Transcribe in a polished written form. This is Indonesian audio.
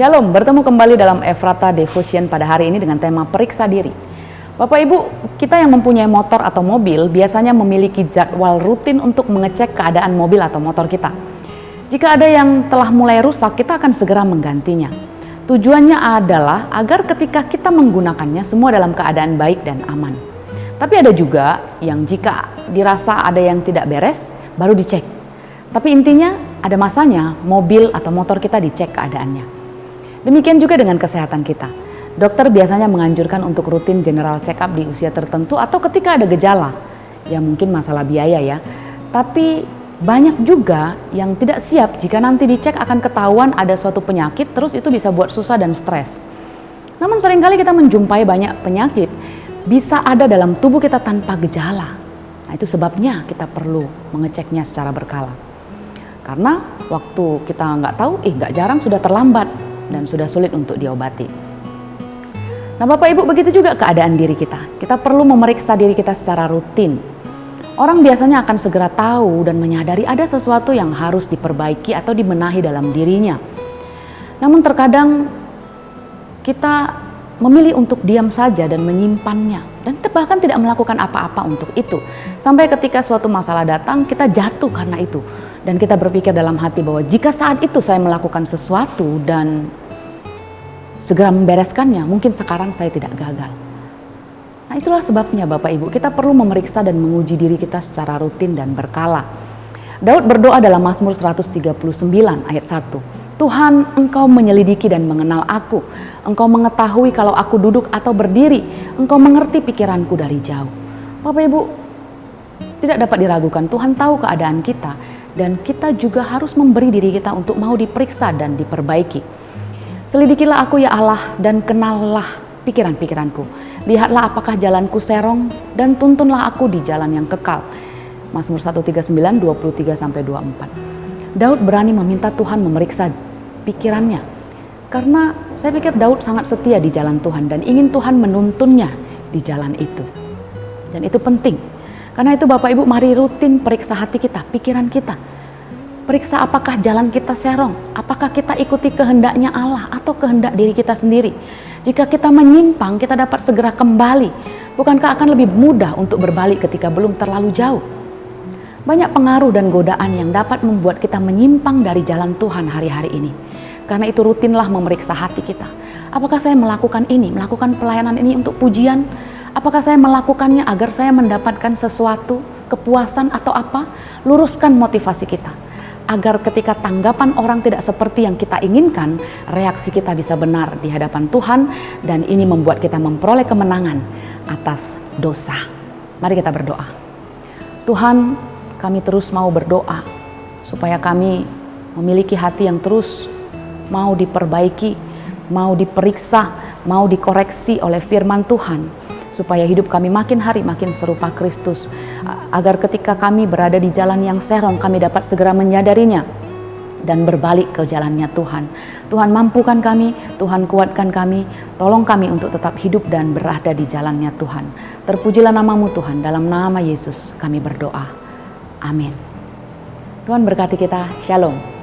Shalom, bertemu kembali dalam Ephrata Devotion pada hari ini dengan tema periksa diri. Bapak Ibu, kita yang mempunyai motor atau mobil biasanya memiliki jadwal rutin untuk mengecek keadaan mobil atau motor kita. Jika ada yang telah mulai rusak, kita akan segera menggantinya. Tujuannya adalah agar ketika kita menggunakannya semua dalam keadaan baik dan aman. Tapi ada juga yang jika dirasa ada yang tidak beres, baru dicek. Tapi intinya ada masanya mobil atau motor kita dicek keadaannya. Demikian juga dengan kesehatan kita. Dokter biasanya menganjurkan untuk rutin general check up di usia tertentu atau ketika ada gejala. Ya mungkin masalah biaya ya. Tapi banyak juga yang tidak siap jika nanti dicek akan ketahuan ada suatu penyakit, terus itu bisa buat susah dan stres. Namun seringkali kita menjumpai banyak penyakit bisa ada dalam tubuh kita tanpa gejala. Nah itu sebabnya kita perlu mengeceknya secara berkala. Karena waktu kita nggak tahu, nggak jarang sudah terlambat dan sudah sulit untuk diobati. Nah Bapak Ibu, begitu juga keadaan diri kita. Kita perlu memeriksa diri kita secara rutin. Orang biasanya akan segera tahu dan menyadari ada sesuatu yang harus diperbaiki atau dibenahi dalam dirinya. Namun terkadang kita memilih untuk diam saja dan menyimpannya. Dan kita bahkan tidak melakukan apa-apa untuk itu. Sampai ketika suatu masalah datang, kita jatuh karena itu. Dan kita berpikir dalam hati bahwa jika saat itu saya melakukan sesuatu dan segera membereskannya, mungkin sekarang saya tidak gagal. Nah itulah sebabnya Bapak Ibu, kita perlu memeriksa dan menguji diri kita secara rutin dan berkala. Daud berdoa dalam Mazmur 139 ayat 1. Tuhan, Engkau menyelidiki dan mengenal aku. Engkau mengetahui kalau aku duduk atau berdiri. Engkau mengerti pikiranku dari jauh. Bapak Ibu, tidak dapat diragukan, Tuhan tahu keadaan kita. Dan kita juga harus memberi diri kita untuk mau diperiksa dan diperbaiki. Selidikilah aku ya Allah dan kenallah pikiran-pikiranku. Lihatlah apakah jalanku serong dan tuntunlah aku di jalan yang kekal. Mazmur 139, 23-24. Daud berani meminta Tuhan memeriksa pikirannya. Karena saya pikir Daud sangat setia di jalan Tuhan dan ingin Tuhan menuntunnya di jalan itu. Dan itu penting. Karena itu Bapak Ibu, mari rutin periksa hati kita, pikiran kita. Periksa apakah jalan kita serong, apakah kita ikuti kehendaknya Allah atau kehendak diri kita sendiri. Jika kita menyimpang, kita dapat segera kembali. Bukankah akan lebih mudah untuk berbalik ketika belum terlalu jauh? Banyak pengaruh dan godaan yang dapat membuat kita menyimpang dari jalan Tuhan hari-hari ini. Karena itu rutinlah memeriksa hati kita. Apakah saya melakukan ini, melakukan pelayanan ini untuk pujian? Apakah saya melakukannya agar saya mendapatkan sesuatu, kepuasan atau apa? Luruskan motivasi kita. Agar ketika tanggapan orang tidak seperti yang kita inginkan, reaksi kita bisa benar di hadapan Tuhan. Dan ini membuat kita memperoleh kemenangan atas dosa. Mari kita berdoa. Tuhan, kami terus mau berdoa supaya kami memiliki hati yang terus mau diperbaiki, mau diperiksa, mau dikoreksi oleh firman Tuhan. Supaya hidup kami makin hari makin serupa Kristus. Agar ketika kami berada di jalan yang serong, kami dapat segera menyadarinya dan berbalik ke jalannya Tuhan. Tuhan mampukan kami, Tuhan kuatkan kami, tolong kami untuk tetap hidup dan berada di jalannya Tuhan. Terpujilah namamu Tuhan, dalam nama Yesus kami berdoa. Amin. Tuhan berkati kita, shalom.